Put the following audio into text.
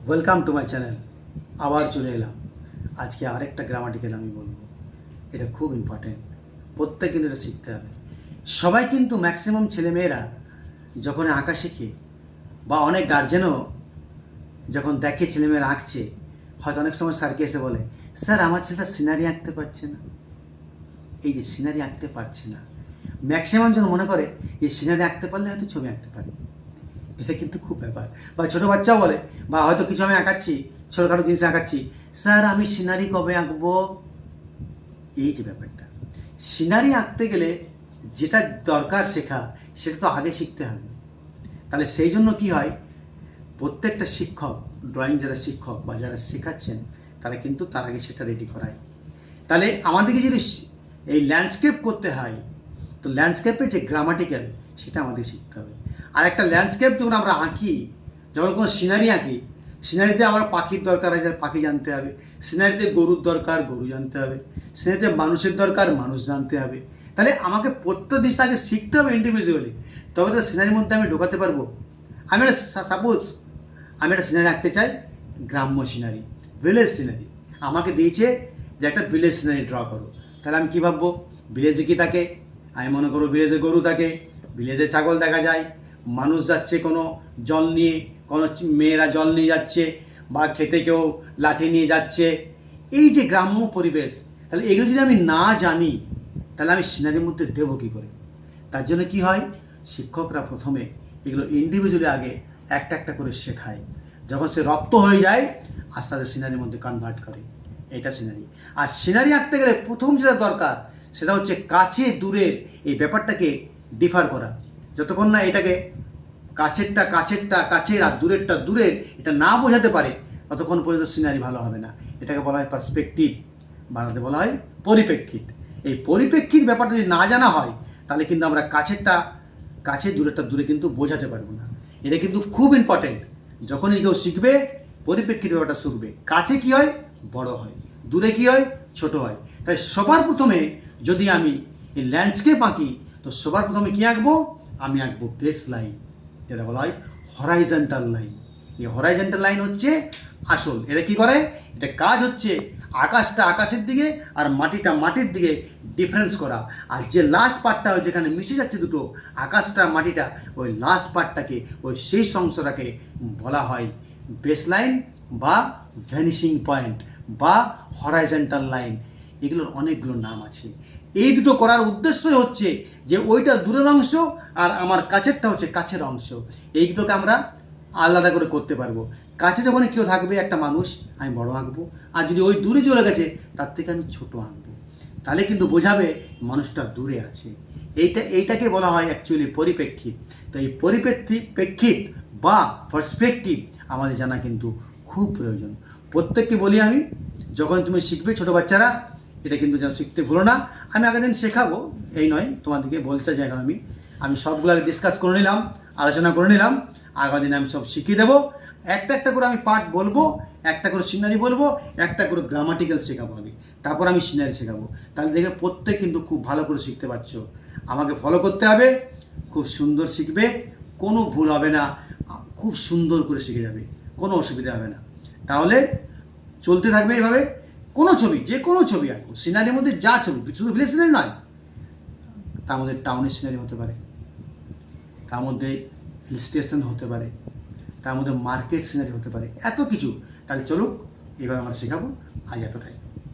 Welcome to my channel. আবার চলে এলাম। আজকে আরেকটা গ্রামাটিক্যাল আমি বলবো। এটা খুব ইম্পর্টেন্ট, প্রত্যেক কিন্তু এটা শিখতে হবে। সবাই কিন্তু ম্যাক্সিমাম ছেলেমেয়েরা যখন আঁকা শিখে বা অনেক গার্জেনও যখন দেখে ছেলেমেয়েরা আঁকছে, হয়তো অনেক সময় স্যারকে এসে বলে, স্যার আমার ছেলেটা সিনারি আঁকতে পারছে না। এই যে সিনারি আঁকতে পারছে না, ম্যাক্সিমাম জন মনে করে যে সিনারি আঁকতে পারলে হয়তো ছবি আঁকতে পারে। এটা কিন্তু খুব ব্যাপার। বা ছোটো বাচ্চাও বলে, বা হয়তো কিছু আমি আঁকাচ্ছি, ছোটোখাটো জিনিস আঁকাচ্ছি, স্যার আমি সিনারি কবে আঁকবো। এই যে ব্যাপারটা, সিনারি আঁকতে গেলে যেটা দরকার শেখা, সেটা তো আগে শিখতে হবে। তাহলে সেই জন্য কি হয়, প্রত্যেকটা শিক্ষক, ড্রয়িং যারা শিক্ষক বা যারা শেখাচ্ছেন, তারা কিন্তু তার আগে সেটা রেডি করায়। তাহলে আমাদেরকে যদি এই ল্যান্ডস্কেপ করতে হয়, তো ল্যান্ডস্কেপে যে গ্রামাটিক্যাল, সেটা আমাদের শিখতে হবে। আর একটা ল্যান্ডস্কেপ যখন আমরা আঁকি, যখন কোনো সিনারি আঁকি, সিনারিতে আমার পাখির দরকার আছে, পাখি জানতে হবে। সিনারিতে গরুর দরকার, গরু জানতে হবে। সিনারিতে মানুষের দরকার, মানুষ জানতে হবে। তাহলে আমাকে প্রত্যেক জিনিসটা আগে শিখতে হবে ইন্ডিভিজুয়ালি, তবে তো সিনারির মধ্যে আমি ঢোকাতে পারবো। আমি একটা সাপোজ আমি একটা সিনারি আঁকতে চাই, গ্রাম্য সিনারি, ভিলেজ সিনারি। আমাকে দিয়েছে যে একটা ভিলেজ সিনারি ড্র করো। তাহলে আমি কী ভাববো, ভিলেজে কী থাকে? আমি মনে করবো ভিলেজে গরু থাকে, ভিলেজে ছাগল দেখা যায়, মানুষ যাচ্ছে কোনো জল নিয়ে, কোনো মেয়েরা জল নিয়ে যাচ্ছে, বা খেতে কেউ লাঠি নিয়ে যাচ্ছে। এই যে গ্রাম্য পরিবেশ, তাহলে এগুলো যদি আমি না জানি, তাহলে আমি সিনারির মধ্যে দেবো কী করে? তার জন্য কি হয়, শিক্ষকরা প্রথমে এগুলো ইন্ডিভিজুয়ালি আগে একটা একটা করে শেখায়। যখন সে রপ্ত হয়ে যায়, আস্তে আস্তে সিনারির মধ্যে কনভার্ট করে। এটা সিনারি। আর সিনারি আঁকতে গেলে প্রথম যেটা দরকার, সেটা হচ্ছে কাছে দূরের এই ব্যাপারটাকে ডিফার করা। যতক্ষণ না এটাকে কাছেরটা কাছের আর দূরেরটা দূরের, এটা না বোঝাতে পারে, ততক্ষণ পর্যন্ত সিনারি ভালো হবে না। এটাকে বলা হয় পার্সপেক্টিভ, বাংলাতে বলা হয় পরিপ্রেক্ষিত। এই পরিপ্রেক্ষিত ব্যাপারটা যদি না জানা হয়, তাহলে কিন্তু আমরা কাছেরটা কাছে, দূরেরটা দূরে কিন্তু বোঝাতে পারবো না। এটা কিন্তু খুব ইম্পর্টেন্ট। যখনই কেউ শিখবে, পরিপ্রেক্ষিত ব্যাপারটা শিখবে। কাছে কি হয়, বড় হয়, দূরে কি হয়, ছোট হয়। তাই সবার প্রথমে যদি আমি এই ল্যান্ডস্কেপ আঁকি, তো সবার প্রথমে কি আঁকবো, আমি আঁকবো বেস লাইন, যেটা বলা হয় হরাইজন্টাল লাইন। এই হরাইজন্টাল লাইন হচ্ছে আসল। এটা কি করে, এটা কাজ হচ্ছে আকাশটা আকাশের দিকে আর মাটিটা মাটির দিকে ডিফারেন্স করা। আর যে লাস্ট পার্টটা হয়, যেখানে মিশে যাচ্ছে দুটো, আকাশটা মাটিটা, ওই লাস্ট পার্টটাকে, ওই শেষ অংশটাকে বলা হয় বেস লাইন বা ভ্যানিশিং পয়েন্ট বা হরাইজন্টাল লাইন। এগুলোর অনেকগুলো নাম আছে। এই দুটো করার উদ্দেশ্যই হচ্ছে যে ওইটা দূরের অংশ আর আমার কাছেরটা হচ্ছে কাছের অংশ। এই দুটোকে আমরা আলাদা করে করতে পারবো। কাছে যখন কেউ থাকবে একটা মানুষ, আমি বড় আঁকবো, আর যদি ওই দূরে চলে গেছে, তার থেকে আমি ছোট আঁকবো। তাহলে কিন্তু বোঝাবে মানুষটা দূরে আছে। এইটাকে বলা হয় অ্যাকচুয়ালি পরিপ্রেক্ষিত। তো এই পরিপ্রেক্ষিত বা পার্সপেক্টিভ আমাদের জানা কিন্তু খুব প্রয়োজন। প্রত্যেককে বলি আমি, যখন তুমি শিখবে, ছোটো বাচ্চারা, এটা কিন্তু যেন শিখতে ভুলো না। আমি আগের দিন শেখাবো, এই নয়, তোমাদেরকে বলতে চাই, এখন আমি সবগুলো ডিসকাস করে নিলাম, আলোচনা করে নিলাম। আগামী দিনে আমি সব শিখিয়ে দেবো। একটা একটা করে আমি পার্ট বলবো, একটা করে সিনারি বলবো, একটা করে গ্রামাটিক্যাল শেখাবো আগে, তারপর আমি সিনারি শেখাবো। তাহলে দেখে প্রত্যেক কিন্তু খুব ভালো করে শিখতে পারছো। আমাকে ফলো করতে হবে, খুব সুন্দর শিখবে, কোনো ভুল হবে না, খুব সুন্দর করে শিখে যাবে, কোনো অসুবিধা হবে না। তাহলে চলতে থাকবে এইভাবে। কোনো ছবি, যে কোনো ছবি আঁকো, সিনারির মধ্যে যা ছবি, শুধু ভিলেজ সিনারি নয়, তার মধ্যে টাউনের সিনারি হতে পারে, তার মধ্যে হিল স্টেশন হতে পারে, তার মধ্যে মার্কেট সিনারি হতে পারে, এত কিছু। তাহলে চলুক, এবার আমরা শেখাবো। আজ এতটাই।